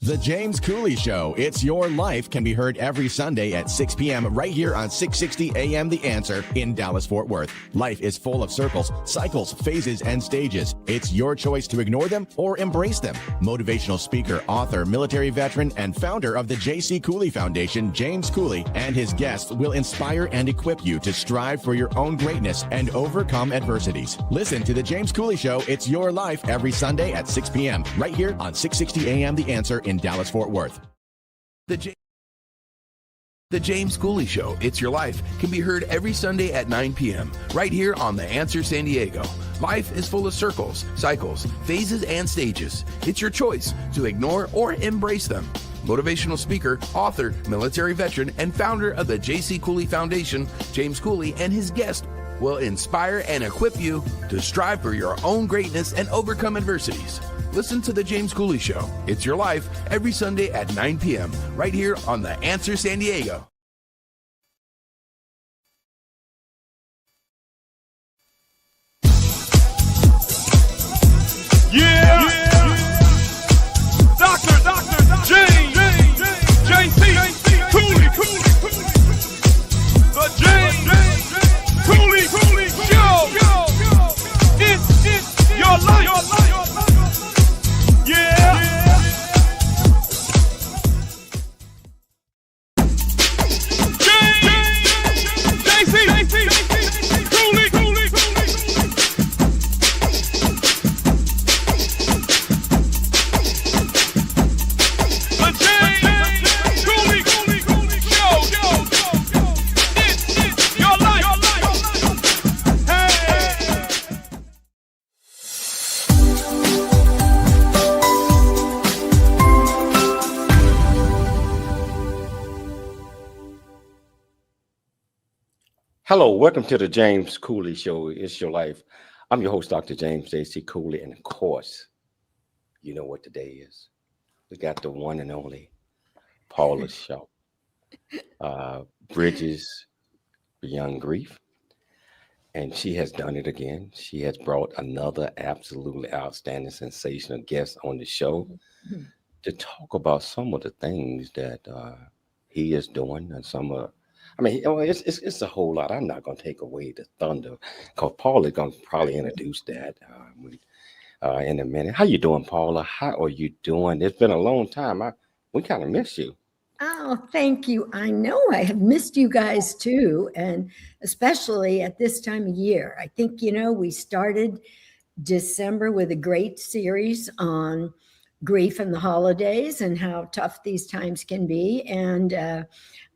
The James Cooley Show, It's Your Life, can be heard every Sunday at 6 p.m. right here on 660 AM The Answer in Dallas-Fort Worth. Life is full of circles, cycles, phases, and stages. It's your choice to ignore them or embrace them. Motivational speaker, author, military veteran, and founder of the J.C. Cooley Foundation, James Cooley, and his guests will inspire and equip you to strive for your own greatness and overcome adversities. Listen to The James Cooley Show, It's Your Life, every Sunday at 6 p.m. right here on 660 AM The Answer in Dallas-Fort Worth. The James Cooley Show, It's Your Life, can be heard every Sunday at 9 p.m. right here on The Answer San Diego. Life is full of circles, cycles, phases, and stages. It's your choice to ignore or embrace them. Motivational speaker, author, military veteran, and founder of the J.C. Cooley Foundation, James Cooley, and his guest will inspire and equip you to strive for your own greatness and overcome adversities. Listen to The James Cooley Show, It's Your Life, every Sunday at 9 p.m. right here on The Answer San Diego. Yeah! Dr. James J.C. Cooley. The James Cooley Show. It's your life. Yeah! Hello, welcome to the James Cooley Show. It's Your Life. I'm your host, Dr. James J.C. Cooley, and of course, you know what today is. We got the one and only Paula show. Bridges Beyond Grief, and she has done it again. She has brought another absolutely outstanding, sensational guest on the show to talk about some of the things that he is doing and some of. I mean, it's a whole lot. I'm not going to take away the thunder because Paula is going to probably introduce that in a minute. How you doing, Paula? How are you doing? It's been a long time. We kind of miss you. Oh, thank you. I know I have missed you guys too, and especially at this time of year. I think, we started December with a great series on grief and the holidays and how tough these times can be. And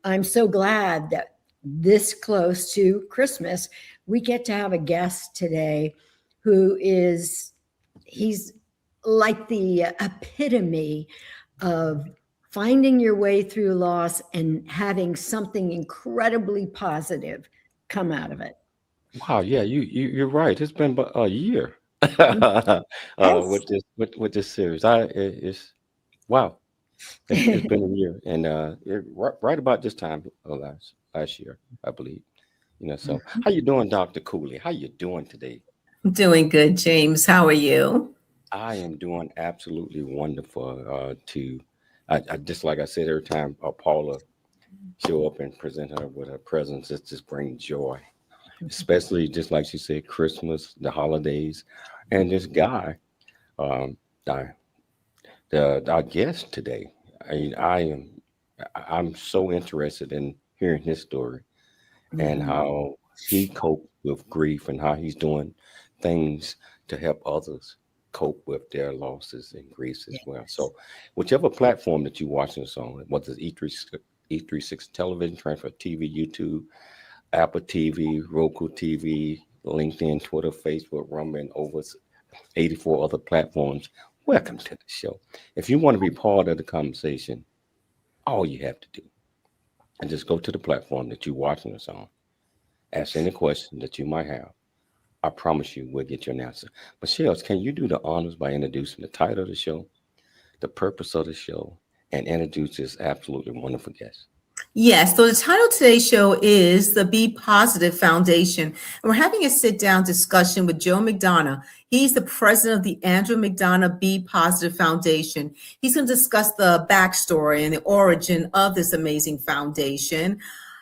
I'm so glad that this close to Christmas, we get to have a guest today he's like the epitome of finding your way through loss and having something incredibly positive come out of it. Wow, yeah, you're right. It's been a year with this series. It's wow. It's been a year, and right about this time last year, I believe. So how you doing, Dr. Cooley? How you doing today? Doing good, James. How are you? I am doing absolutely wonderful. I just like I said, every time Paula show up and present her with her presence, it just brings joy. Especially just like she said, Christmas, the holidays, and this guy, our guest today. I'm so interested in hearing his story and how he coped with grief and how he's doing things to help others cope with their losses and griefs as well. So whichever platform that you're watching this on, whether it's E36 television, transfer TV, YouTube, Apple TV, Roku TV, LinkedIn, Twitter, Facebook, Rumble, and over 84 other platforms, welcome to the show. If you want to be part of the conversation, all you have to do is just go to the platform that you're watching us on. Ask any question that you might have. I promise you we'll get you an answer. Michelle, can you do the honors by introducing the title of the show, the purpose of the show, and introduce this absolutely wonderful guest? Yes, so the title of today's show is the Be Positive Foundation. And we're having a sit-down discussion with Joe McDonough. He's the president of the Andrew McDonough B Positive Foundation. He's going to discuss the backstory and the origin of this amazing foundation.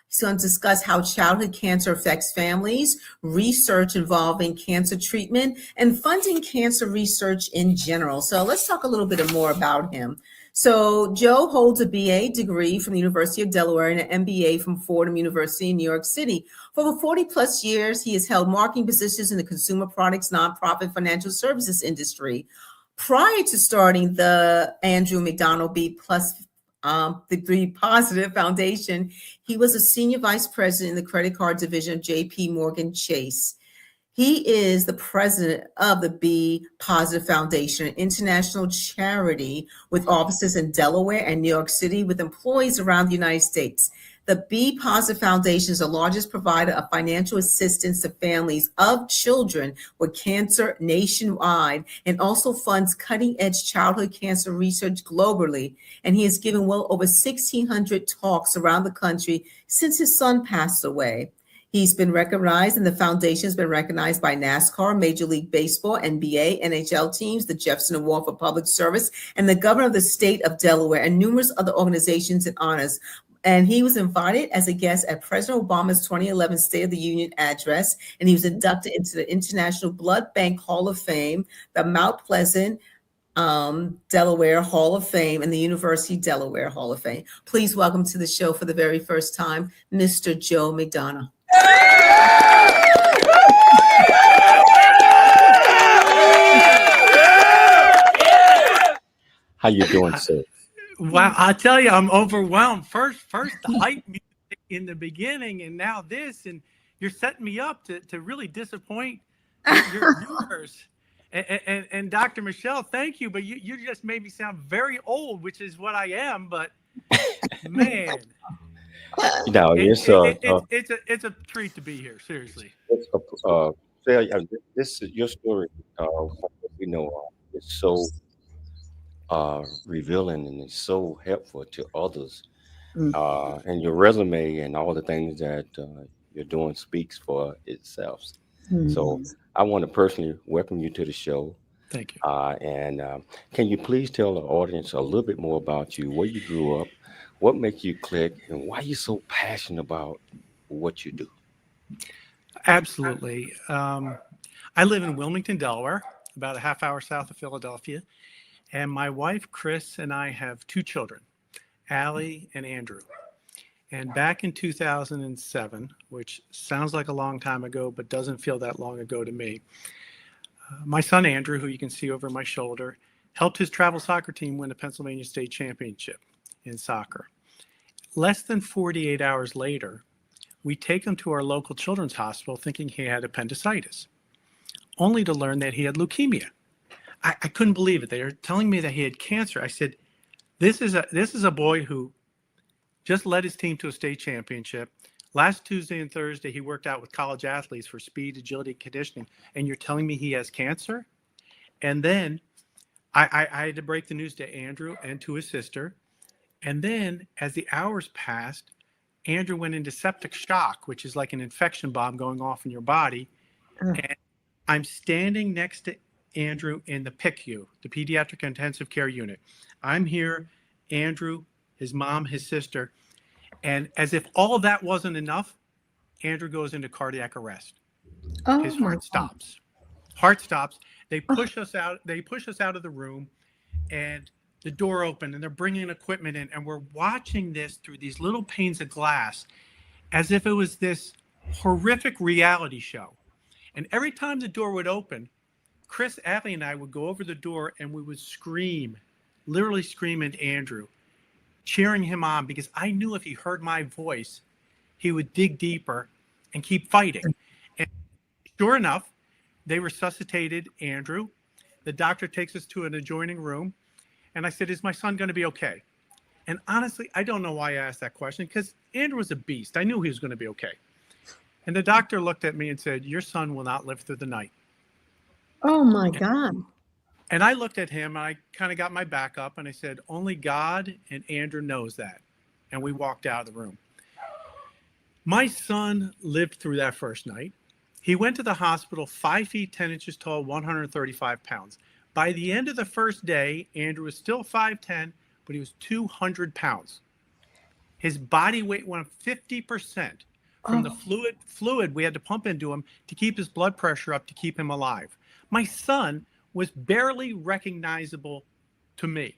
He's going to discuss how childhood cancer affects families, research involving cancer treatment, and funding cancer research in general. So let's talk a little bit more about him. So Joe holds a BA degree from the University of Delaware and an MBA from Fordham University in New York City. For over 40 plus years, he has held marketing positions in the consumer products, nonprofit financial services industry. Prior to starting the Andrew McDonough B the Be Positive Foundation, he was a senior vice president in the credit card division of JPMorgan Chase. He is the president of the Be Positive Foundation, an international charity with offices in Delaware and New York City with employees around the United States. The Be Positive Foundation is the largest provider of financial assistance to families of children with cancer nationwide and also funds cutting-edge childhood cancer research globally. And he has given well over 1,600 talks around the country since his son passed away. He's been recognized, and the foundation has been recognized by NASCAR, Major League Baseball, NBA, NHL teams, the Jefferson Award for Public Service, and the governor of the state of Delaware, and numerous other organizations and honors. And he was invited as a guest at President Obama's 2011 State of the Union address, and he was inducted into the International Blood Bank Hall of Fame, the Mount Pleasant Delaware Hall of Fame, and the University of Delaware Hall of Fame. Please welcome to the show for the very first time, Mr. Joe McDonough. How you doing, sir? Wow, I tell you, I'm overwhelmed. First the hype music in the beginning, and now this, and you're setting me up to really disappoint your viewers. And Dr. Michelle, thank you, but you just made me sound very old, which is what I am. But man, No, it's a treat to be here. Seriously. This is your story. It's so revealing and it's so helpful to others. And your resume and all the things that you're doing speaks for itself. So I want to personally welcome you to the show. Thank you. And can you please tell the audience a little bit more about you, where you grew up, what makes you click, and why you're so passionate about what you do? Absolutely. I live in Wilmington, Delaware, about a half hour south of Philadelphia. And my wife, Chris, and I have two children, Allie and Andrew. And back in 2007, which sounds like a long time ago, but doesn't feel that long ago to me, my son, Andrew, who you can see over my shoulder, helped his travel soccer team win the Pennsylvania State Championship in soccer. Less than 48 hours later, we take him to our local children's hospital thinking he had appendicitis, only to learn that he had leukemia. I couldn't believe it. They were telling me that he had cancer. I said, this is a boy who just led his team to a state championship. Last Tuesday and Thursday, he worked out with college athletes for speed, agility, conditioning, and you're telling me he has cancer? And then I had to break the news to Andrew and to his sister. And then as the hours passed, Andrew went into septic shock, which is like an infection bomb going off in your body. And I'm standing next to Andrew in the PICU, the Pediatric Intensive Care Unit. I'm here, Andrew, his mom, his sister. And as if all of that wasn't enough, Andrew goes into cardiac arrest. His heart stops. Heart stops. They push us out. They push us out of the room, and the door opened, and they're bringing equipment in, and we're watching this through these little panes of glass, as if it was this horrific reality show. And every time the door would open, Chris, Allie, and I would go over the door, and we would scream, literally scream at Andrew, cheering him on, because I knew if he heard my voice, he would dig deeper and keep fighting. And sure enough, they resuscitated Andrew. The doctor takes us to an adjoining room. And I said, is my son going to be okay? And honestly, I don't know why I asked that question, because Andrew was a beast. I knew he was going to be okay. And the doctor looked at me and said, your son will not live through the night. Oh, my God. And I looked at him, and I kind of got my back up, and I said, only God and Andrew knows that. and we walked out of the room. My son lived through that first night. He went to the hospital 5 feet 10 inches tall, 135 pounds. By the end of the first day, Andrew was still 5'10", but he was 200 pounds. His body weight went up 50% from the fluid we had to pump into him to keep his blood pressure up to keep him alive. My son was barely recognizable to me.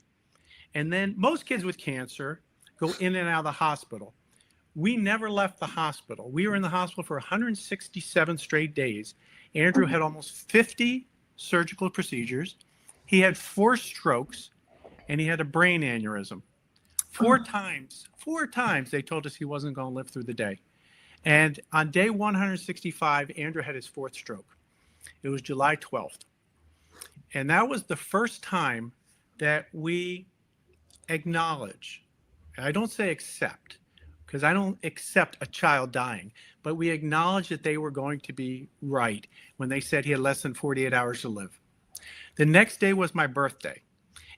And then most kids with cancer go in and out of the hospital. We never left the hospital. We were in the hospital for 167 straight days. Andrew had almost 50 surgical procedures. He had 4 strokes, and he had a brain aneurysm. 4 times they told us he wasn't going to live through the day. And on day 165, Andrew had his 4th stroke. It was July 12th. And that was the first time that we acknowledge, and I don't say accept, because I don't accept a child dying, but we acknowledge that they were going to be right when they said he had less than 48 hours to live. The next day was my birthday.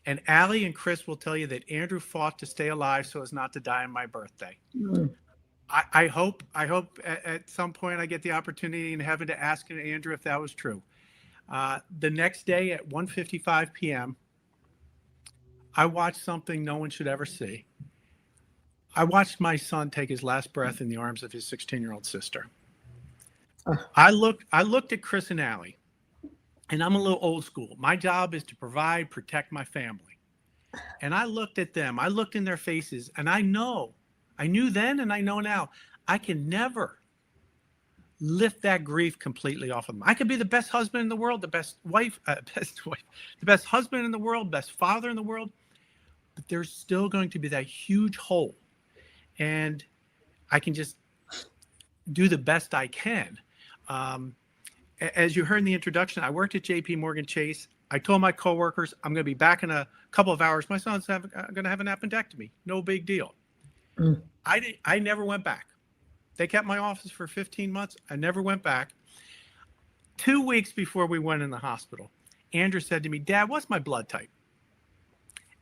And Allie and Chris will tell you that Andrew fought to stay alive so as not to die on my birthday. I hope at some point I get the opportunity in heaven to ask Andrew if that was true. The next day at 1:55 p.m., I watched something no one should ever see. I watched my son take his last breath in the arms of his 16-year-old sister. I looked at Chris and Allie, and I'm a little old school. My job is to provide, protect my family. And I looked at them. I looked in their faces, and I knew then and I know now, I can never lift that grief completely off of them. I could be the best husband in the world, the best husband in the world, best father in the world, but there's still going to be that huge hole. And I can just do the best I can. As you heard in the introduction, I worked at JPMorgan Chase. I told my coworkers, I'm going to be back in a couple of hours. My son's going to have an appendectomy. No big deal. I never went back. They kept my office for 15 months. I never went back. 2 weeks before we went in the hospital, Andrew said to me, Dad, what's my blood type?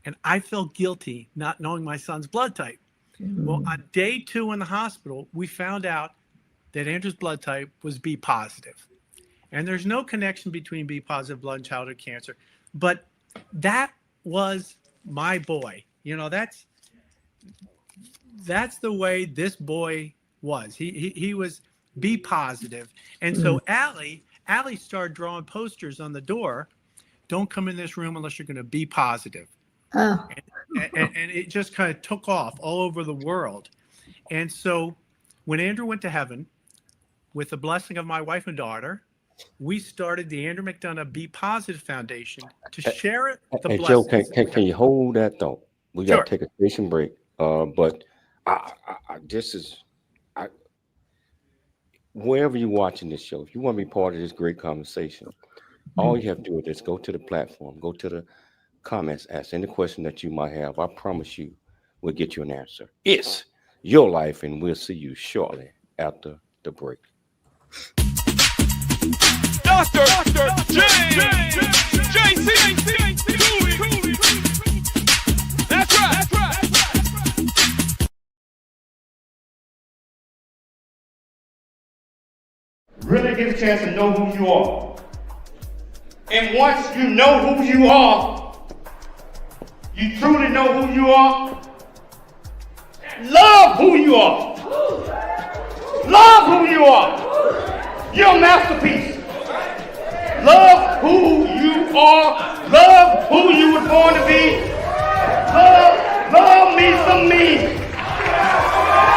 And I felt guilty not knowing my son's blood type. Well, on day 2 in the hospital, we found out that Andrew's blood type was B positive. And there's no connection between B positive blood and childhood cancer. But that was my boy. You know, that's the way this boy was. He was B positive. And so Allie started drawing posters on the door. Don't come in this room unless you're going to be positive. And it just kind of took off all over the world. And so when Andrew went to heaven, with the blessing of my wife and daughter, we started the Andrew McDonough B Positive Foundation to share it. The blessings. Joe, can you hold that thought? We got to take a station break. But wherever you're watching this show, if you want to be part of this great conversation, all you have to do is just go to the platform, go to the comments, ask any question that you might have. I promise you we'll get you an answer. It's your life, and we'll see you shortly after the break. Dr. JC Cooley. That's right. Really get a chance to know who you are. And once you know who you are, you truly know who you are, love who you are. Love who you are. You're a masterpiece. Love who you are. Love who you were born to be. Love me some me.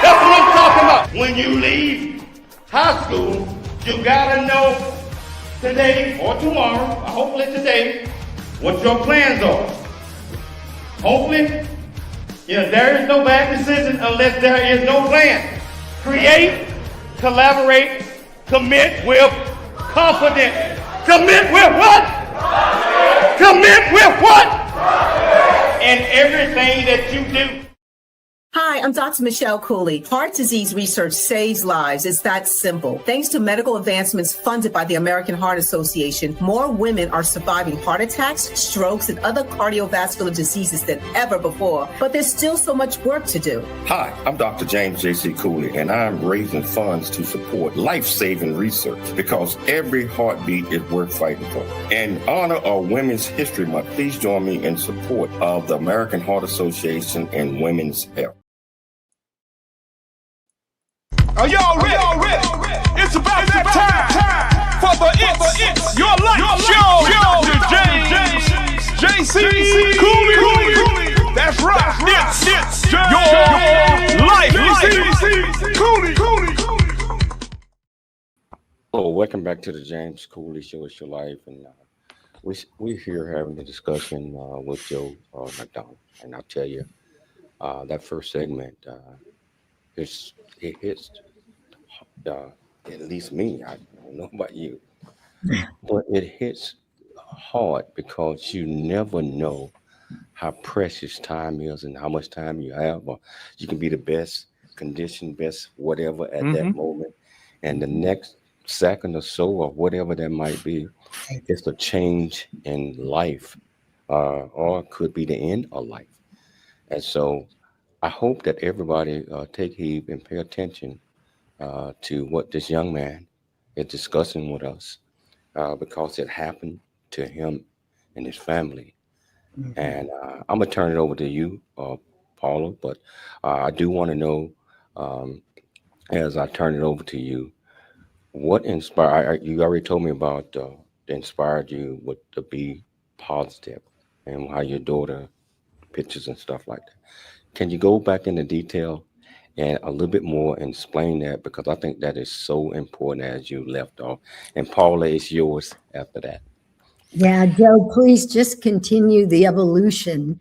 That's what I'm talking about. When you leave high school, you gotta know today or tomorrow, or hopefully today, what your plans are. Hopefully, there is no bad decision unless there is no plan. Create, collaborate, commit with confidence. Commit with what? Commit with what? In everything that you do. Hi, I'm Dr. Michelle Cooley. Heart disease research saves lives. It's that simple. Thanks to medical advancements funded by the American Heart Association, more women are surviving heart attacks, strokes, and other cardiovascular diseases than ever before. But there's still so much work to do. Hi, I'm Dr. James J.C. Cooley, and I'm raising funds to support life-saving research because every heartbeat is worth fighting for. In honor of Women's History Month, please join me in support of the American Heart Association and women's health. Are y'all ready? It's about that time for the It's Your Life Show. J.C. Cooley. That's right. It's Your Life. J.C. Cooley. Hello, welcome back to the James Cooley Show. It's Your Life, and we're here having a discussion with Joe McDonough, and I'll tell you, that first segment, it hits at least me. I don't know about you, but it hits hard because you never know how precious time is and how much time you have, or you can be the best condition, best whatever at that moment, and the next second or so, or whatever that might be, it's a change in life, or it could be the end of life. And so I hope that everybody take heed and pay attention to what this young man is discussing with us, because it happened to him and his family. And I'm going to turn it over to you, Paula, but I do want to know, as I turn it over to you, what inspired you? Already told me about inspired you with to be positive and how your daughter pictures and stuff like that. Can you go back into detail and a little bit more and explain that? Because I think that is so important as you left off. And Paula, it's yours after that. Yeah, Joe, please just continue the evolution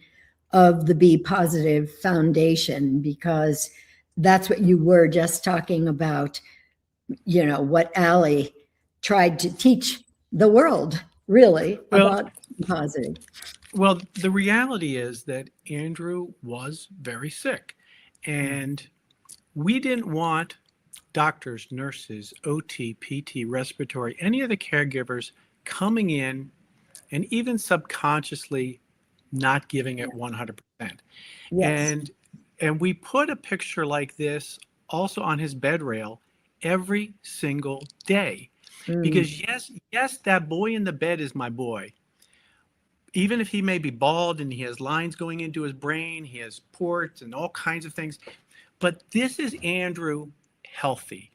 of the Be Positive Foundation, because that's what you were just talking about, you know, what Allie tried to teach the world, really, about being positive. Well, the reality is that Andrew was very sick, and we didn't want doctors, nurses, OT, PT, respiratory, any of the caregivers coming in and even subconsciously not giving it 100%. Yes. And we put a picture like this also on his bed rail every single day, because yes, that boy in the bed is my boy. Even if he may be bald and he has lines going into his brain, he has ports and all kinds of things, but this is Andrew healthy.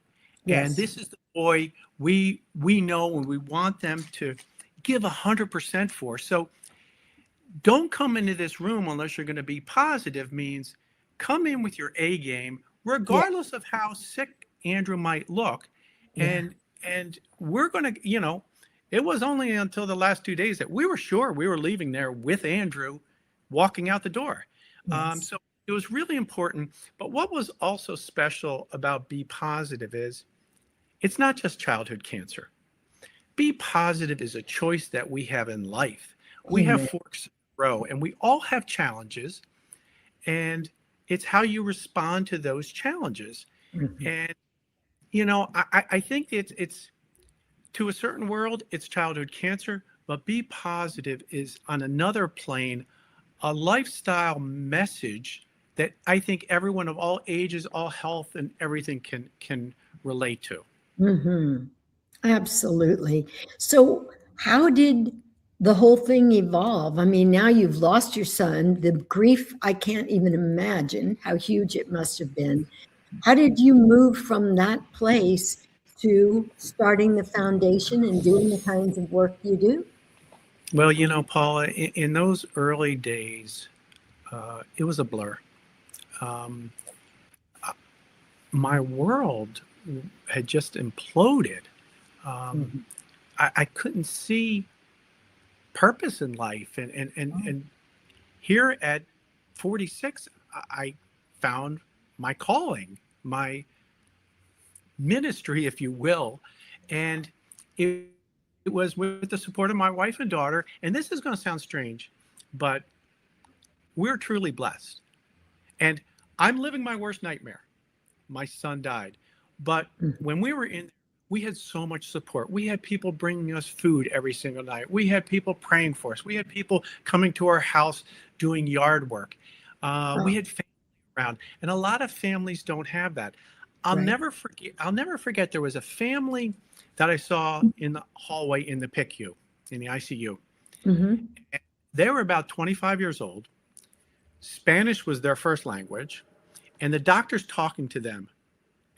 Yes. And this is the boy we know and we want them to give 100% for. So don't come into this room unless you're going to be positive. Means come in with your A game, regardless of how sick Andrew might look. And we're going to, you know, it was only until the last 2 days that we were sure we were leaving there with Andrew walking out the door. Yes. So it was really important. But what was also special about Be Positive is it's not just childhood cancer. Be Positive is a choice that we have in life. We have forks in the road, and we all have challenges, and it's how you respond to those challenges. And, you know, I think it's to a certain world, it's childhood cancer, but Be Positive is on another plane, a lifestyle message that I think everyone of all ages, all health, and everything can relate to. Absolutely. So how did the whole thing evolve? I mean, now you've lost your son, the grief, I can't even imagine how huge it must have been. How did you move from that place to starting the foundation and doing the kinds of work you do? Well, you know, Paula, in those early days, it was a blur. My world had just imploded. I couldn't see purpose in life. And here at 46, I found my calling, my ministry, if you will. And it was with the support of my wife and daughter. And this is going to sound strange, but we're truly blessed. And I'm living my worst nightmare. My son died. But when we were in, we had so much support. We had people bringing us food every single night. We had people praying for us. We had people coming to our house doing yard work. We had family around, and a lot of families don't have that. I'll never forget. There was a family that I saw in the hallway in the PICU, in the ICU. They were about 25 years old. Spanish was their first language, and the doctor's talking to them.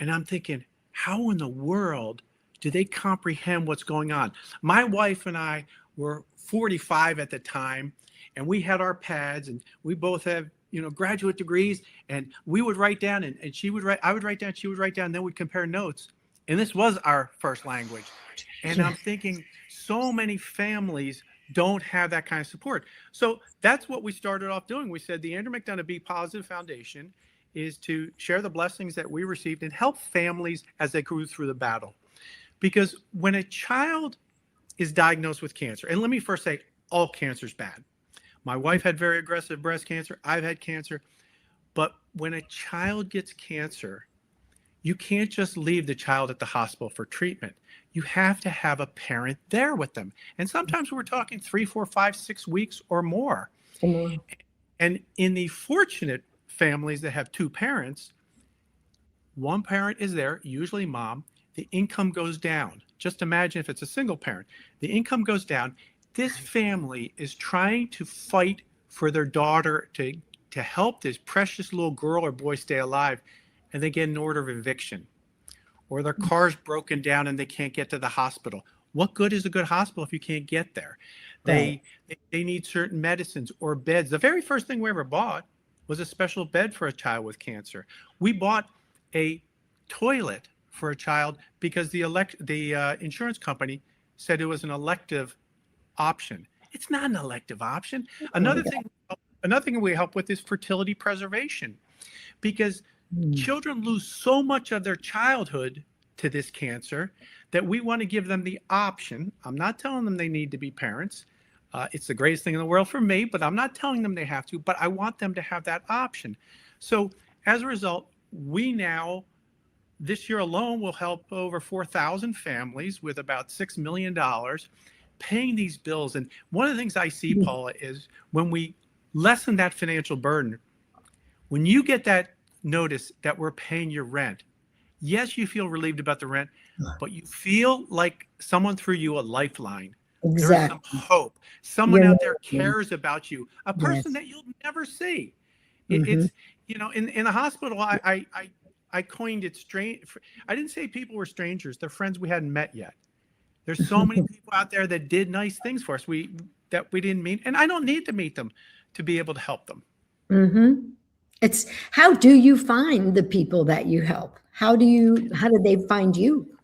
And I'm thinking, how in the world do they comprehend what's going on? My wife and I were 45 at the time, and we had our pads, and we both have, graduate degrees, and we would write down, and she would write, I would write down, she would write down, and then we'd compare notes. And this was our first language. And I'm thinking, so many families don't have that kind of support. So that's what we started off doing. We said the Andrew McDonough B Positive Foundation is to share the blessings that we received and help families as they go through the battle. Because when a child is diagnosed with cancer, and let me first say, all cancer is bad. My wife had very aggressive breast cancer. I've had cancer. But when a child gets cancer, you can't just leave the child at the hospital for treatment. You have to have a parent there with them. And sometimes we're talking 3, 4, 5, 6 weeks or more. And in the fortunate families that have two parents, one parent is there, usually mom, the income goes down. Just imagine if it's a single parent, the income goes down. This family is trying to fight for their daughter to help this precious little girl or boy stay alive, and they get an order of eviction, or their car's broken down and they can't get to the hospital. What good is a good hospital if you can't get there? They need certain medicines or beds. The very first thing we ever bought was a special bed for a child with cancer. We bought a toilet for a child because the insurance company said it was an elective option. It's not an elective option. Another thing we help with is fertility preservation, because children lose so much of their childhood to this cancer that we want to give them the option. I'm not telling them they need to be parents. It's the greatest thing in the world for me, but I'm not telling them they have to, but I want them to have that option. So as a result, we now, this year alone, will help over 4,000 families with about $6 million paying these bills. And one of the things I see, Paula, is when we lessen that financial burden, when you get that notice that we're paying your rent, yes, you feel relieved about the rent, but you feel like someone threw you a lifeline. Exactly. There's some hope. Someone out there cares about you, a person that you'll never see. It's, in the hospital, I coined it strange. I didn't say people were strangers. They're friends we hadn't met yet. There's so many people out there that did nice things for us that we didn't meet. And I don't need to meet them to be able to help them. It's, how do you find the people that you help? How do they find you?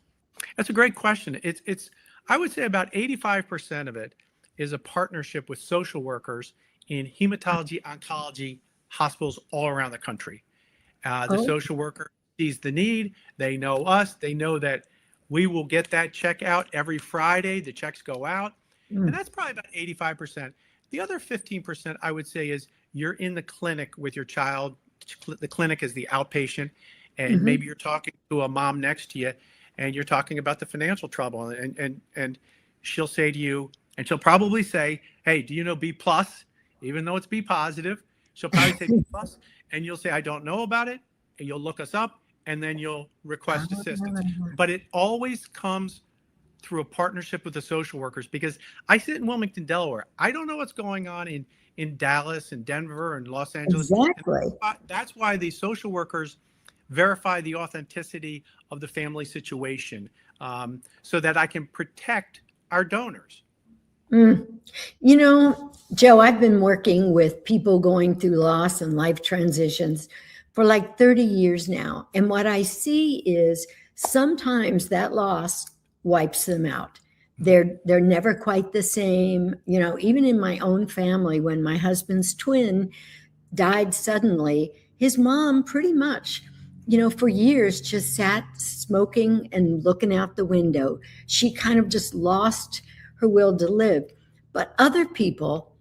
That's a great question. It's I would say about 85% of it is a partnership with social workers in hematology, oncology hospitals all around the country. The social worker sees the need. They know us. They know that we will get that check out every Friday. The checks go out. And that's probably about 85%. The other 15%, I would say, is you're in the clinic with your child. The clinic is the outpatient. And maybe you're talking to a mom next to you, and you're talking about the financial trouble. And she'll say to you, and she'll probably say, hey, do you know B+? Even though it's B positive, she'll probably say B+. And you'll say, I don't know about it. And you'll look us up, and then you'll request assistance. But it always comes through a partnership with the social workers, because I sit in Wilmington, Delaware. I don't know what's going on in Dallas and Denver and Los Angeles. Exactly. And that's why the social workers verify the authenticity of the family situation, so that I can protect our donors. Joe, I've been working with people going through loss and life transitions for like 30 years now. And what I see is sometimes that loss wipes them out. They're never quite the same. Even in my own family, when my husband's twin died suddenly, his mom pretty much, for years just sat smoking and looking out the window. She kind of just lost her will to live. But other people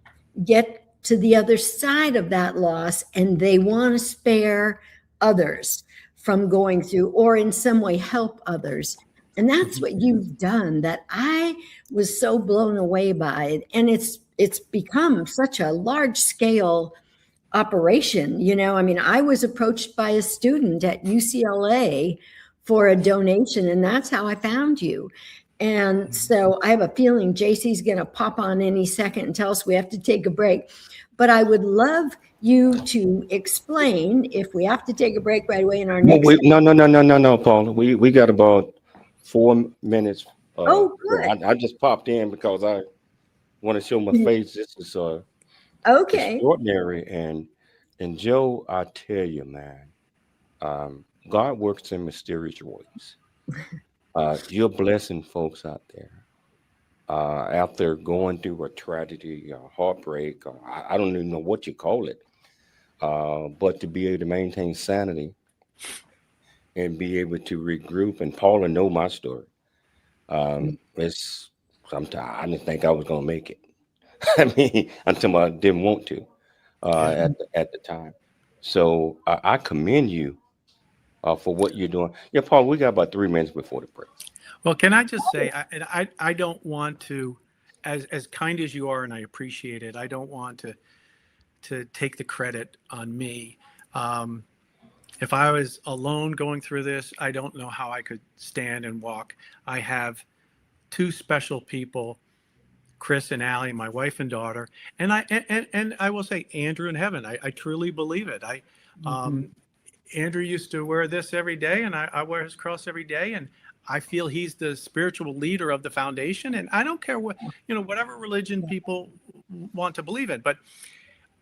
get to the other side of that loss, and they want to spare others from going through, or in some way help others. And that's what you've done, that I was so blown away by it. And it's become such a large scale operation. You know, I mean, I was approached by a student at UCLA for a donation, and that's how I found you. And so I have a feeling JC's going to pop on any second and tell us we have to take a break. But I would love you to explain, if we have to take a break right away in our next. No, Paula. We got about 4 minutes. Oh, good. I just popped in because I want to show my face. This is okay. Extraordinary. And Joe, I tell you, man, God works in mysterious ways. You're blessing folks out there going through a tragedy, or heartbreak, or I don't even know what you call it, but to be able to maintain sanity and be able to regroup. And Paula know my story. It's sometimes I didn't think I was going to make it. I mean, until I didn't want to at the time. So I commend you for what you're doing. Yeah, Paul, we got about 3 minutes before the break. Well, can I just say, I don't want to, as kind as you are, and I appreciate it, I don't want to take the credit on me. If I was alone going through this, I don't know how I could stand and walk. I have two special people, Chris and Allie, my wife and daughter, and I will say Andrew in heaven. I truly believe it. Andrew used to wear this every day, and I wear his cross every day, and I feel he's the spiritual leader of the foundation. And I don't care what, whatever religion people want to believe in, but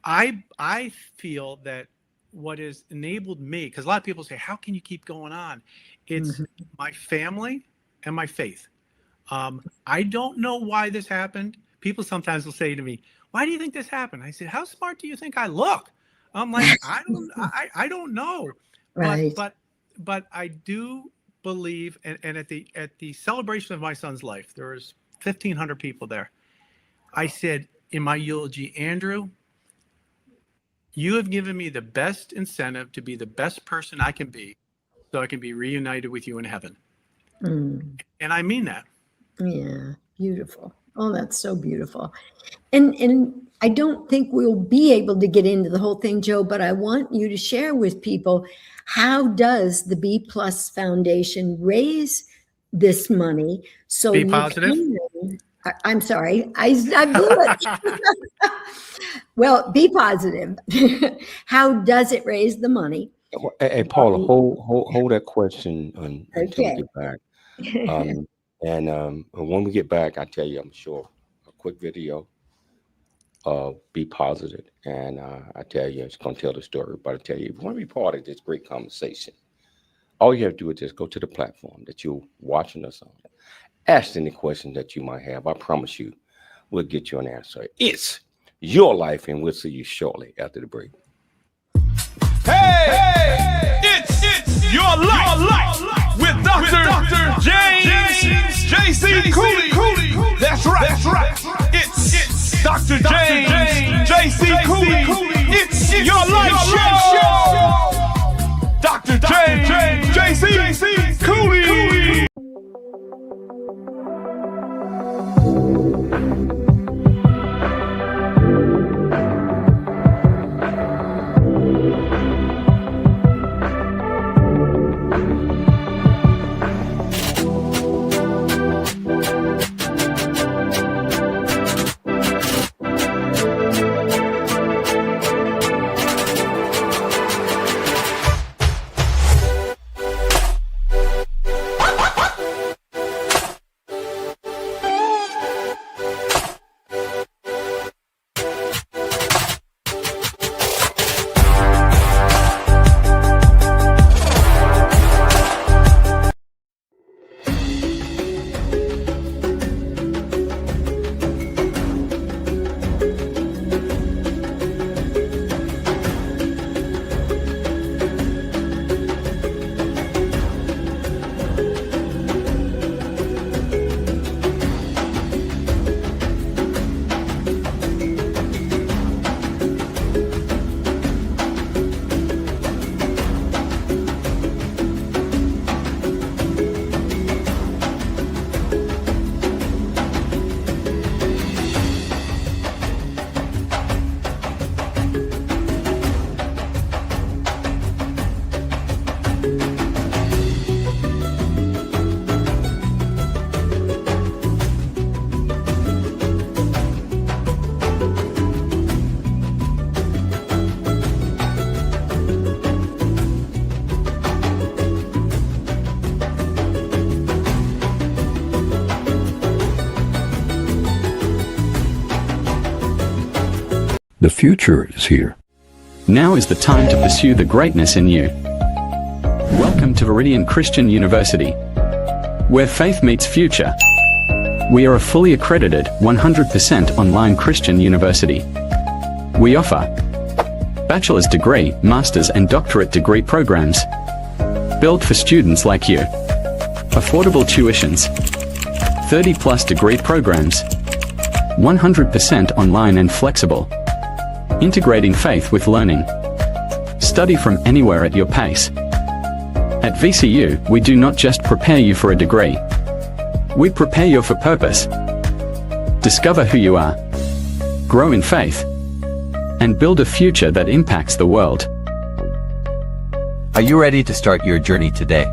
I feel that what has enabled me, because a lot of people say, how can you keep going on? It's my family and my faith. I don't know why this happened. People sometimes will say to me, why do you think this happened? I said, how smart do you think I look? I'm like, I don't know. Right. But I do believe, and at the celebration of my son's life, there was 1,500 people there. I said in my eulogy, Andrew, you have given me the best incentive to be the best person I can be, so I can be reunited with you in heaven. And I mean that. Yeah, beautiful. Oh, that's so beautiful. And I don't think we'll be able to get into the whole thing, Joe, but I want you to share with people, how does the B Plus Foundation raise this money? So Be positive. I'm sorry, I blew it. Well, be positive. How does it raise the money? Hey, Paula, hold that question until we get back. And when we get back, I tell you, I'm sure a quick video of Be Positive, and I tell you, it's going to tell the story. But I tell you, if you want to be part of this great conversation, all you have to do is just go to the platform that you're watching us on. Ask any questions that you might have. I promise you, we'll get you an answer. It's your life, and we'll see you shortly after the break. Hey, it's your life with Dr. James J.C. Cooley. That's right. It's Dr. James J.C. Cooley. It's your life show. Dr. James J.C. Cooley. The future is here. Now is the time to pursue the greatness in you. Welcome to Viridian Christian University, where faith meets future. We are a fully accredited, 100% online Christian university. We offer bachelor's degree, master's and doctorate degree programs, built for students like you. Affordable tuitions, 30+ degree programs, 100% online and flexible. Integrating faith with learning. Study from anywhere at your pace. At VCU, we do not just prepare you for a degree. We prepare you for purpose. Discover who you are. Grow in faith. And build a future that impacts the world. Are you ready to start your journey today?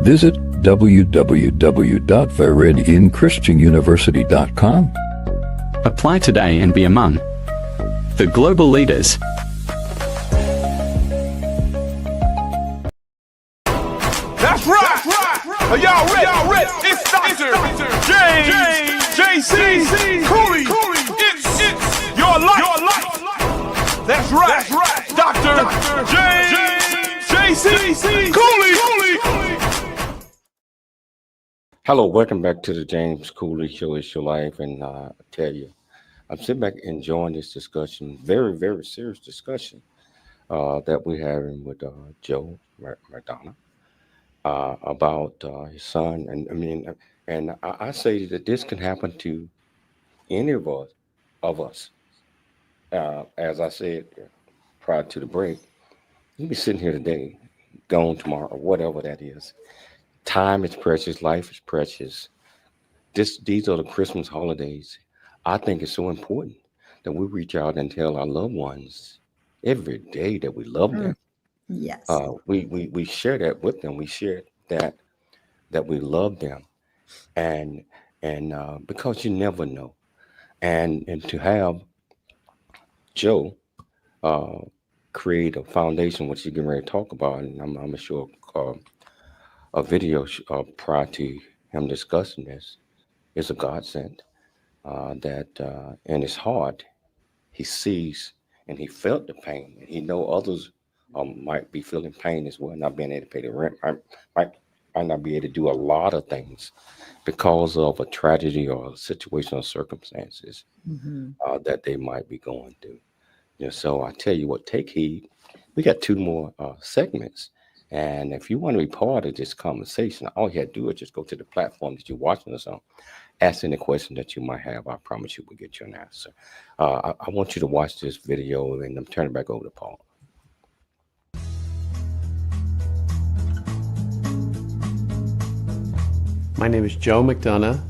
Visit www.viridianchristianuniversity.com. Apply today and be among the global leaders. That's right. Are y'all ready? It's Dr. James JC Cooley. It's your life. That's right. Dr. James JC Cooley. Hello, welcome back to the James Cooley Show. It's your life, and I tell you, I'm sitting back enjoying this discussion, very, very serious discussion that we're having with Joe McDonough about his son. And I say that this can happen to any of us. As I said prior to the break, you be sitting here today, gone tomorrow, whatever that is. Time is precious. Life is precious. These are the Christmas holidays. I think it's so important that we reach out and tell our loved ones every day that we love them. Yes. We share that with them. We share that we love them, and because you never know, and to have Joe create a foundation, which you can really talk about, and I'm sure a video prior to him discussing this is a godsend. That in his heart, he sees and he felt the pain. And he know others might be feeling pain as well, not being able to pay the rent, might not be able to do a lot of things because of a tragedy or a situation or circumstances that they might be going through. So I tell you what, take heed. We got 2 more segments. And if you want to be part of this conversation, all you have to do is just go to the platform that you're watching us on. Ask any question that you might have. I promise you we'll get you an answer. I want you to watch this video, and I'm turning it back over to Paula. My name is Joe McDonough,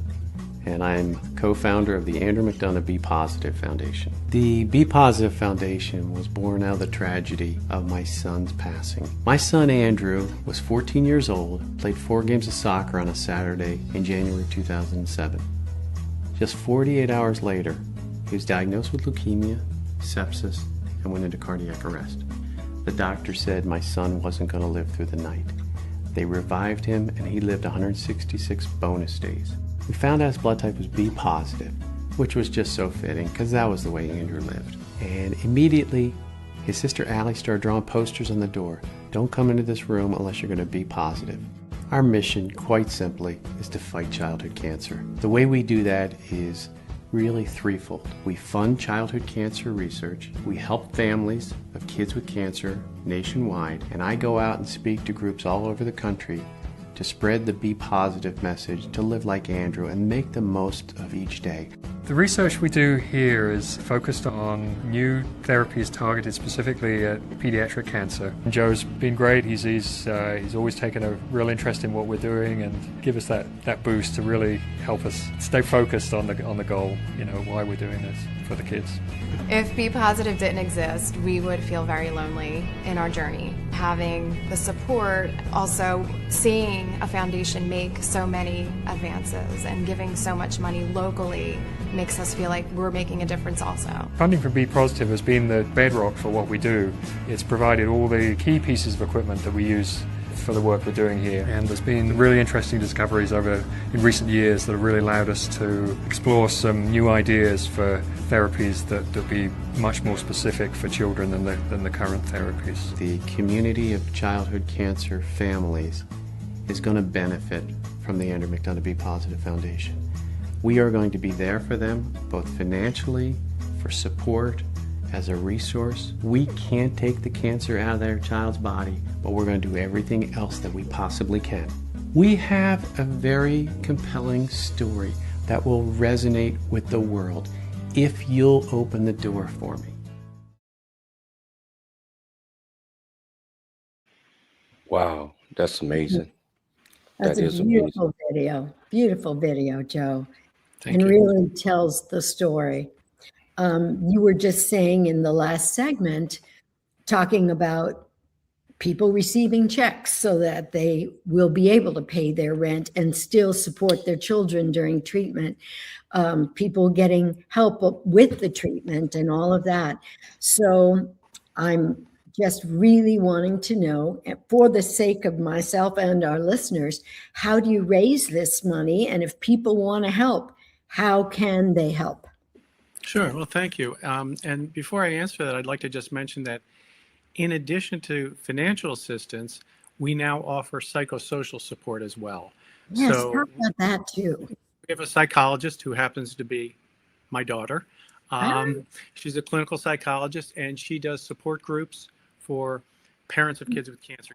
and I'm co-founder of the Andrew McDonough B Positive Foundation. The B Positive Foundation was born out of the tragedy of my son's passing. My son Andrew was 14 years old, played 4 games of soccer on a Saturday in January 2007. Just 48 hours later, he was diagnosed with leukemia, sepsis, and went into cardiac arrest. The doctor said my son wasn't going to live through the night. They revived him, and he lived 166 bonus days. We found out his blood type was B positive, which was just so fitting because that was the way Andrew lived. And immediately, his sister Allie started drawing posters on the door. Don't come into this room unless you're going to be positive. Our mission, quite simply, is to fight childhood cancer. The way we do that is really threefold. We fund childhood cancer research, we help families of kids with cancer nationwide, and I go out and speak to groups all over the country to spread the Be Positive message, to live like Andrew and make the most of each day. The research we do here is focused on new therapies targeted specifically at pediatric cancer. Joe's been great. He's always taken a real interest in what we're doing and give us that boost to really help us stay focused on the goal, why we're doing this for the kids. If Be Positive didn't exist, we would feel very lonely in our journey. Having the support, also seeing a foundation make so many advances and giving so much money locally makes us feel like we're making a difference also. Funding from Be Positive has been the bedrock for what we do. It's provided all the key pieces of equipment that we use for the work we're doing here. And there's been really interesting discoveries in recent years that have really allowed us to explore some new ideas for therapies that'll be much more specific for children than the current therapies. The community of childhood cancer families is going to benefit from the Andrew McDonough B Positive Foundation. We are going to be there for them, both financially, for support, as a resource. We can't take the cancer out of their child's body, but we're going to do everything else that we possibly can. We have a very compelling story that will resonate with the world if you'll open the door for me. Wow, that's amazing. That's That a is beautiful video. Beautiful video, Joe. Thank you. Really tells the story. You were just saying in the last segment, talking about people receiving checks so that they will be able to pay their rent and still support their children during treatment, people getting help with the treatment and all of that. So I'm just really wanting to know, for the sake of myself and our listeners, how do you raise this money? And if people want to help, how can they help? Sure. Well, thank you. And before I answer that, I'd like to just mention that in addition to financial assistance, we now offer psychosocial support as well. Yes, So talk about that too. we have a psychologist who happens to be my daughter. She's a clinical psychologist, and she does support groups for parents of kids with cancer,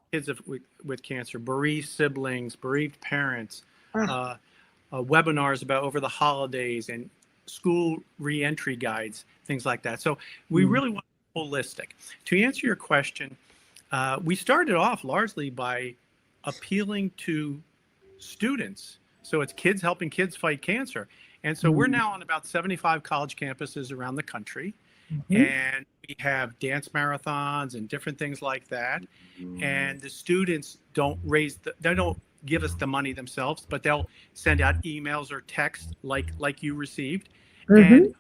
with cancer, bereaved siblings, bereaved parents, webinars about over the holidays, and school reentry guides, things like that. So we really want holistic. To answer your question, we started off largely by appealing to students. So it's kids helping kids fight cancer. And so we're now on about 75 college campuses around the country. And we have dance marathons and different things like that. And the students don't they don't give us the money themselves, but they'll send out emails or texts like you received. And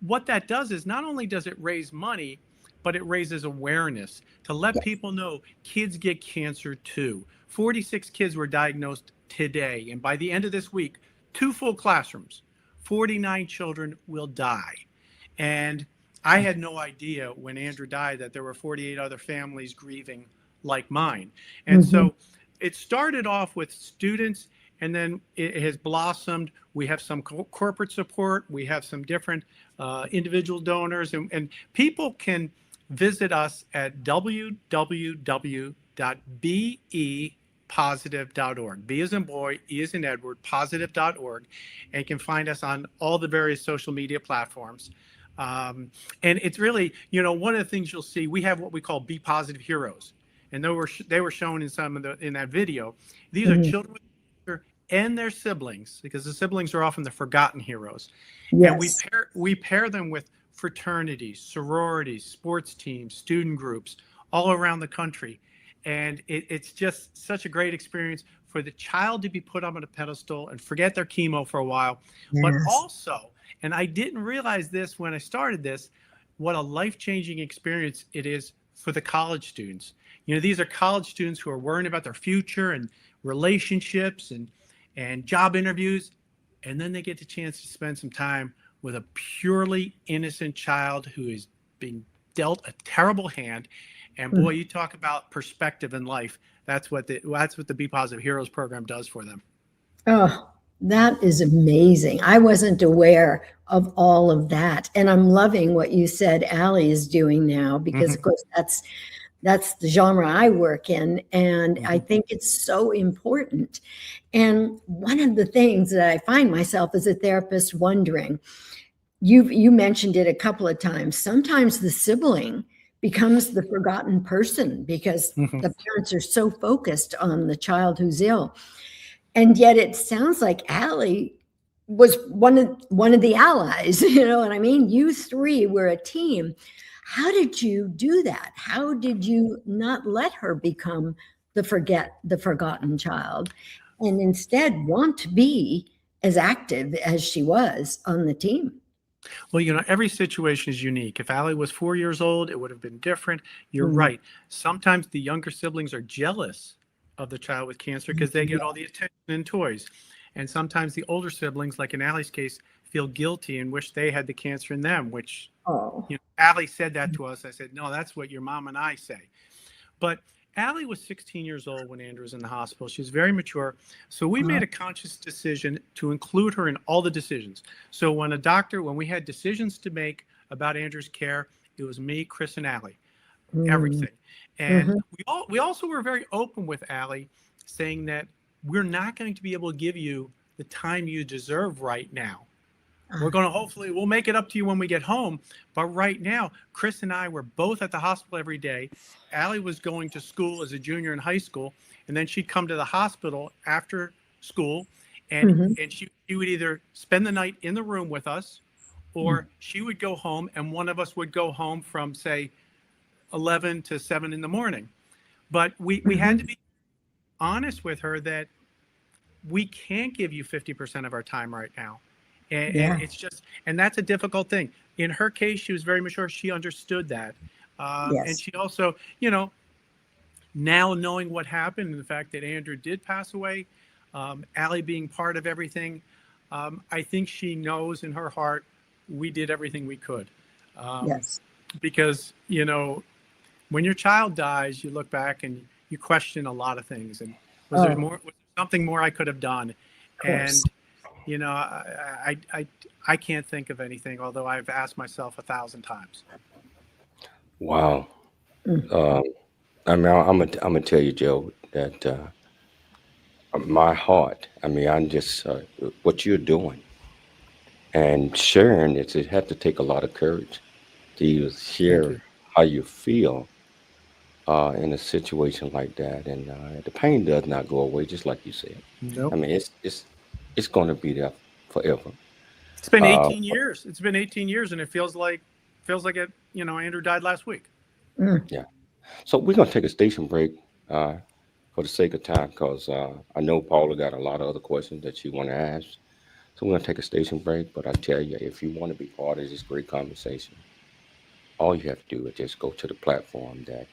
what that does is not only does it raise money, but it raises awareness to let people know kids get cancer too. 46 kids were diagnosed today. And by the end of this week, 2 full classrooms, 49 children will die. And I had no idea when Andrew died that there were 48 other families grieving like mine. And so it started off with students, and then it has blossomed. We have some corporate support. We have some different individual donors, and people can visit us at www.bepositive.org. B as in boy, E as in Edward, positive.org, and can find us on all the various social media platforms. And it's really, one of the things you'll see, we have what we call Be Positive Heroes. And they were shown in that video. These are children with cancer and their siblings, because the siblings are often the forgotten heroes. Yes. And we pair them with fraternities, sororities, sports teams, student groups all around the country. And it's just such a great experience for the child to be put up on a pedestal and forget their chemo for a while. Yes. But also, and I didn't realize this when I started this, what a life-changing experience it is for the college students. These are college students who are worrying about their future and relationships and job interviews. And then they get the chance to spend some time with a purely innocent child who is being dealt a terrible hand. And boy, you talk about perspective in life. That's what the Be Positive Heroes program does for them. Oh, that is amazing. I wasn't aware of all of that. And I'm loving what you said Allie is doing now, because of course that's the genre I work in. And I think it's so important. And one of the things that I find myself as a therapist wondering, you mentioned it a couple of times, sometimes the sibling becomes the forgotten person because the parents are so focused on the child who's ill. And yet it sounds like Allie was one of the allies, you know what I mean? You three were a team. How did you do that? How did you not let her become the forgotten child, and instead want to be as active as she was on the team? Well, every situation is unique. If Allie was 4 years old, it would have been different. You're right. Sometimes the younger siblings are jealous of the child with cancer because they get all the attention and toys. And sometimes the older siblings, like in Allie's case, feel guilty and wish they had the cancer in them, which, Allie said that to us. I said, no, that's what your mom and I say. But Allie was 16 years old when Andrew was in the hospital. She was very mature. So we made a conscious decision to include her in all the decisions. So when we had decisions to make about Andrew's care, it was me, Chris, and Allie, everything. And we also were very open with Allie, saying that we're not going to be able to give you the time you deserve right now. We're going to we'll make it up to you when we get home. But right now, Chris and I were both at the hospital every day. Allie was going to school as a junior in high school, and then she'd come to the hospital after school, and she would either spend the night in the room with us, or she would go home, and one of us would go home from, say, 11 to 7 in the morning. But we had to be honest with her that we can't give you 50% of our time right now. And it's just, and that's a difficult thing. In her case, she was very mature. She understood that. And she also, now knowing what happened and the fact that Andrew did pass away, Allie being part of everything, I think she knows in her heart we did everything we could. Because, when your child dies, you look back and you question a lot of things. And was there something more I could have done? And I can't think of anything, although I've asked myself 1,000 times. Wow. I'm gonna tell you, Joe, that my heart. I'm just what you're doing and sharing. It had to take a lot of courage to share how you feel in a situation like that, and the pain does not go away, just like you said. Nope. It's going to be there forever. It's been 18 years. It's been 18 years, and it feels like it. Andrew died last week. Yeah. So we're going to take a station break for the sake of time, because I know Paula got a lot of other questions that she want to ask. So we're going to take a station break. But I tell you, if you want to be part of this great conversation, all you have to do is just go to the platform that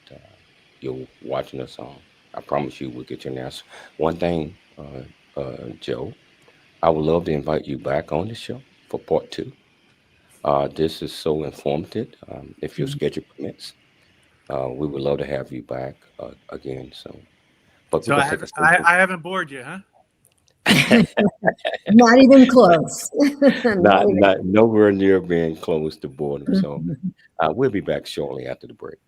you're watching us on. I promise you we'll get you an answer. One thing, Joe, I would love to invite you back on the show for part 2. This is so informative. If your schedule permits, we would love to have you back again soon. But so I haven't bored you, huh? Not even close. not nowhere near being close to boredom. So we'll be back shortly after the break.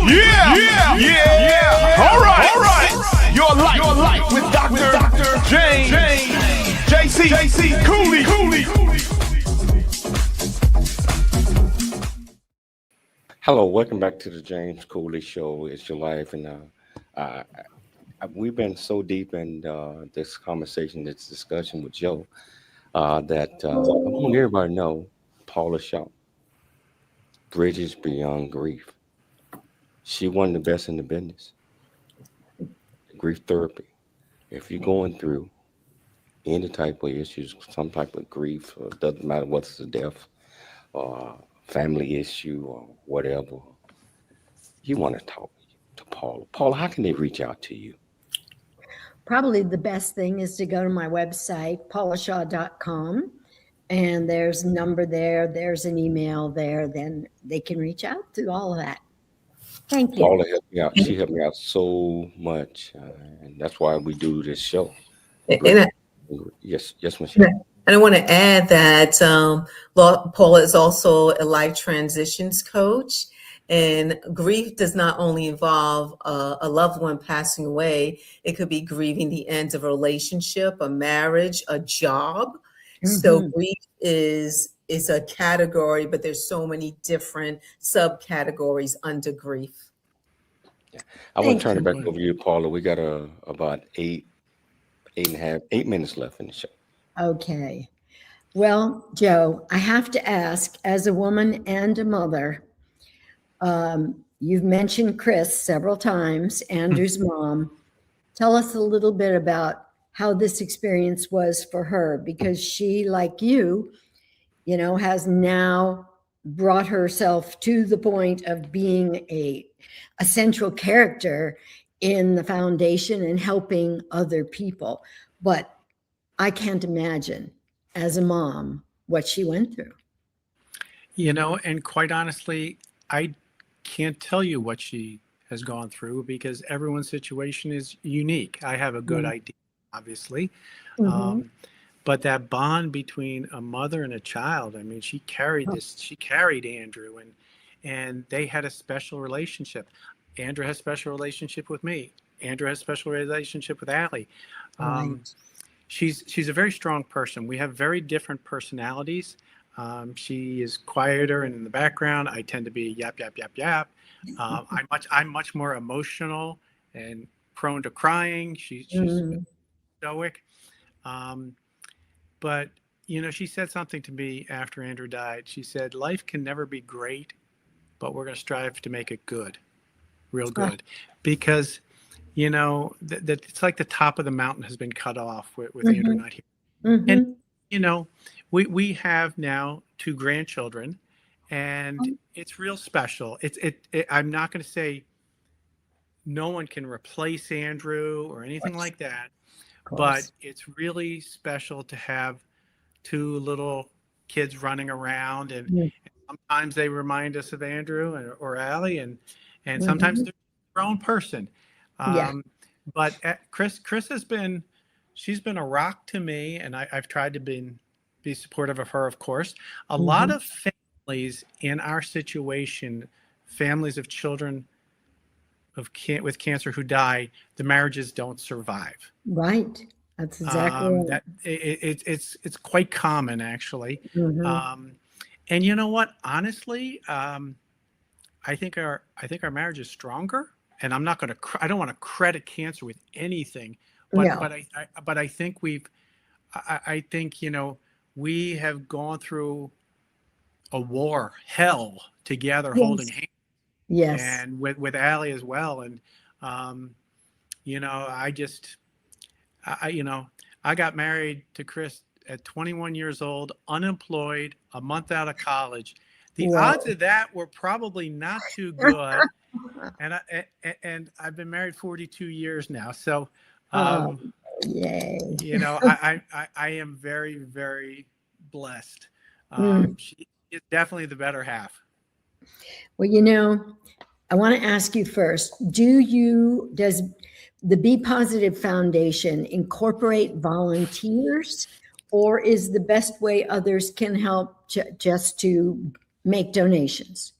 Yeah. All right. Your life with Dr. James JC Cooley. Hello, welcome back to the James Cooley Show. It's your life, and we've been so deep in this conversation, this discussion with Joe, that I want everybody to know Paula Shaw, Bridges Beyond Grief. She one of the best in the business. Grief therapy. If you're going through any type of issues, some type of grief, or it doesn't matter what's the death, or family issue, or whatever, you want to talk to Paula. Paula, how can they reach out to you? Probably the best thing is to go to my website, paulashaw.com, and there's a number there, there's an email there, then they can reach out to all of that. Thank you. Paula helped me out. She helped me out so much, and that's why we do this show. Yes, Michelle. And I want to add that Paula is also a life transitions coach. And grief does not only involve a loved one passing away. It could be grieving the end of a relationship, a marriage, a job. So grief is a category, but there's so many different subcategories under grief. I want to turn it back over to you, Paula. We got about 8 minutes left in the show. Okay. Well, Joe, I have to ask, as a woman and a mother, you've mentioned Chris several times, Andrew's mom. Tell us a little bit about how this experience was for her, because she, like you, has now brought herself to the point of being a central character in the foundation and helping other people. But I can't imagine, as a mom, what she went through. And quite honestly, I can't tell you what she has gone through because everyone's situation is unique. I have a good idea, obviously. But that bond between a mother and a child, I mean, she carried Andrew, and they had a special relationship. Andrew has a special relationship with me. Andrew has a special relationship with Allie. She's a very strong person. We have very different personalities. She is quieter and in the background. I tend to be yap. I'm much more emotional and prone to crying. She's stoic. But she said something to me after Andrew died. She said, "Life can never be great, but we're going to strive to make it good, real good, because." That it's like the top of the mountain has been cut off with Andrew not here. And, we have now 2 grandchildren, and it's real special. I'm not going to say no one can replace Andrew or anything like that, but it's really special to have 2 little kids running around, and sometimes they remind us of Andrew or Allie, and sometimes they're their own person. But Chris she's been a rock to me, and I've tried to be supportive of her, of course. A lot of families in our situation, families of children with cancer who die, the marriages don't survive. Right. That's exactly right. It's quite common, actually. And you know what? Honestly, I think our marriage is stronger. And I'm not going to. I don't want to credit cancer with anything, but I think I think we have gone through a war, hell together, holding hands. Yes. And with Allie as well, and I got married to Chris at 21 years old, unemployed, a month out of college. The odds of that were probably not too good. And I've been married 42 years now. So, yay. I am very, very blessed. She is definitely the better half. Well, I want to ask you first, does the Be Positive Foundation incorporate volunteers, or is the best way others can help just to make donations?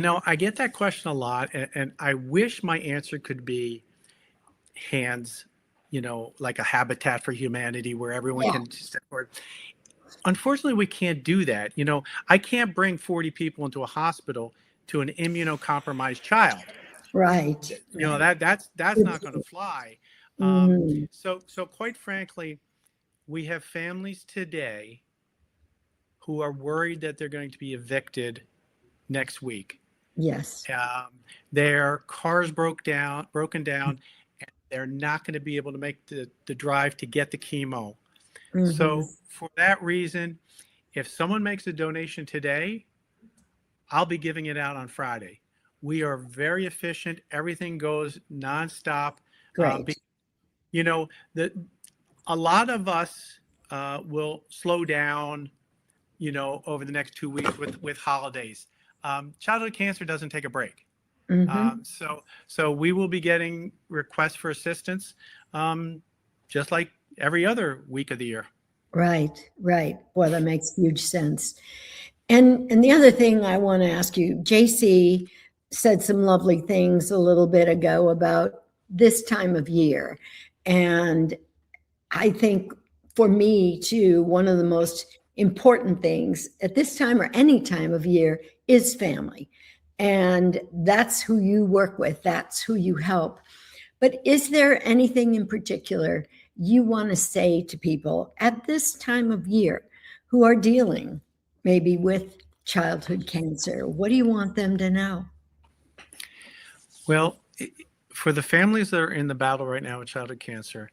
I get that question a lot, and I wish my answer could be hands, like a Habitat for Humanity where everyone can step forward. Unfortunately, we can't do that. I can't bring 40 people into a hospital to an immunocompromised child. Right. That's not going to fly. So quite frankly, we have families today who are worried that they're going to be evicted next week. Yes. Their cars broken down, and they're not going to be able to make the drive to get the chemo. So for that reason, if someone makes a donation today, I'll be giving it out on Friday. We are very efficient. Everything goes nonstop. Great. A lot of us will slow down, over the next 2 weeks with holidays. Childhood cancer doesn't take a break. So we will be getting requests for assistance, just like every other week of the year. Right. Well, that makes huge sense. And the other thing I want to ask you, JC said some lovely things a little bit ago about this time of year. And I think for me too, one of the most important things at this time or any time of year is family. And that's who you work with. That's who you help. But is there anything in particular you want to say to people at this time of year who are dealing maybe with childhood cancer? What do you want them to know? Well, for the families that are in the battle right now with childhood cancer,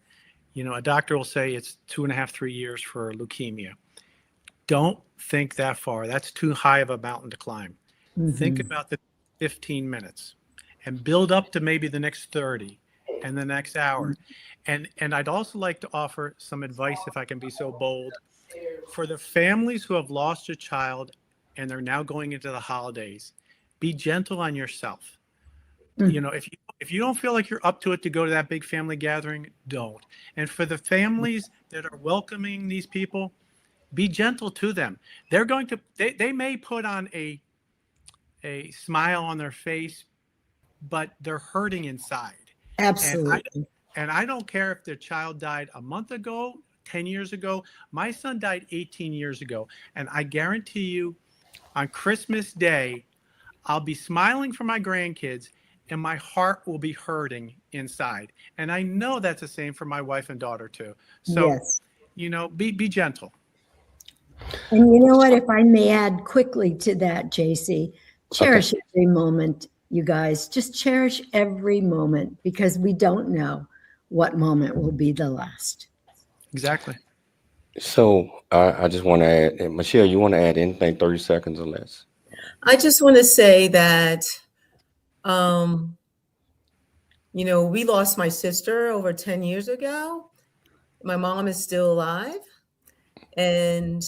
a doctor will say it's 2.5, 3 years for leukemia. Don't think that far. That's too high of a mountain to climb. Think about the 15 minutes and build up to maybe the next 30 and the next hour. And I'd also like to offer some advice, if I can be so bold, for the families who have lost a child and they're now going into the holidays. Be gentle on yourself. If you don't feel like you're up to it to go to that big family gathering, don't. And for the families that are welcoming these people, be gentle to them. They're going to they may put on a smile on their face, but they're hurting inside. Absolutely. And I don't care if their child died a month ago, 10 years ago. My son died 18 years ago. And I guarantee you, on Christmas Day, I'll be smiling for my grandkids and my heart will be hurting inside. And I know that's the same for my wife and daughter too. So, be gentle. And you know what, if I may add quickly to that, JC, cherish every moment, you guys. Just cherish every moment because we don't know what moment will be the last. Exactly. So I just want to add, Michelle, you want to add anything, 30 seconds or less? I just want to say that, we lost my sister over 10 years ago. My mom is still alive. And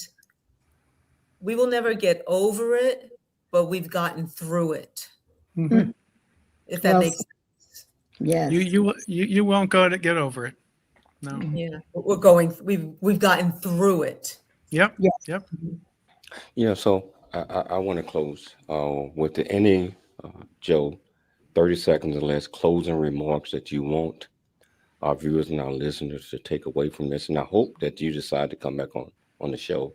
we will never get over it, but we've gotten through it. If that makes sense. Yes. You won't get over it. No. Yeah. We've gotten through it. Yep. Yes. Yep. So I want to close with any Joe, 30 seconds or less closing remarks that you want our viewers and our listeners to take away from this. And I hope that you decide to come back on the show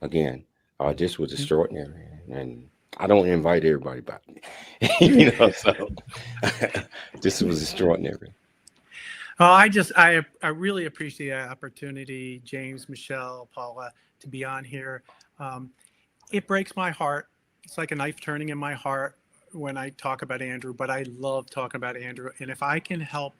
again. This was extraordinary, and I don't invite everybody back. So this was extraordinary. I really appreciate the opportunity, James, Michelle, Paula, to be on here. It breaks my heart. It's like a knife turning in my heart when I talk about Andrew, but I love talking about Andrew. And if I can help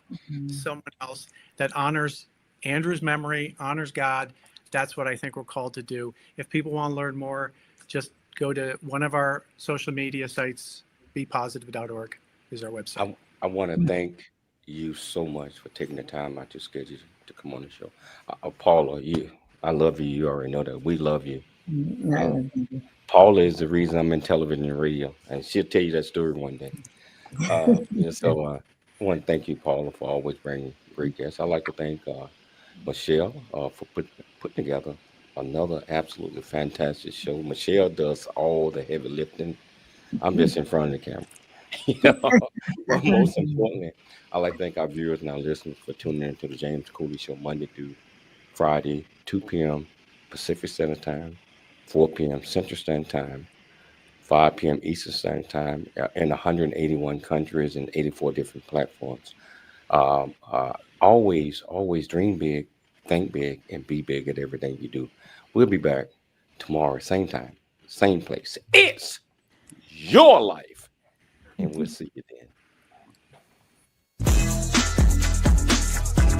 someone else that honors Andrew's memory, honors God, that's what I think we're called to do. If people want to learn more, just go to one of our social media sites, bepositive.org is our website. I want to thank you so much for taking the time out your schedule to come on the show. Paula, I love you. You already know that. We love you. Paula is the reason I'm in television and radio, and she'll tell you that story one day. So I want to thank you, Paula, for always bringing great guests. I'd like to thank Michelle for putting together another absolutely fantastic show. Michelle does all the heavy lifting. I'm just in front of the camera. You know, but most importantly, I'd like to thank our viewers and our listeners for tuning in to the James Cooley Show Monday through Friday, 2 p.m. Pacific Standard Time, 4 p.m. Central Standard Time, 5 p.m. Eastern Standard Time, in 181 countries and 84 different platforms. Always dream big, think big, and be big at everything you do. We'll be back tomorrow, same time, same place. It's your life, and we'll see you then.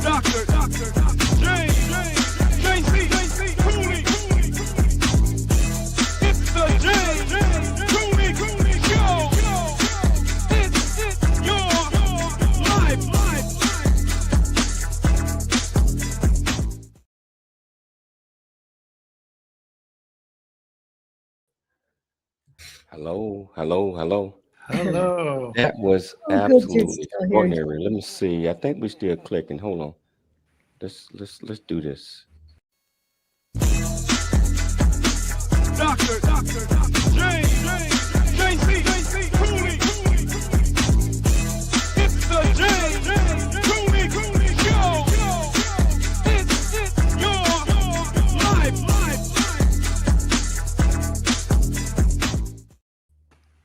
Dr. James J.C. Cooley. It's the James Cooley Show. It's your life. Hello. Hello. That was absolutely extraordinary. Let me see. I think we're still clicking. Hold on. Let's do this. Dr.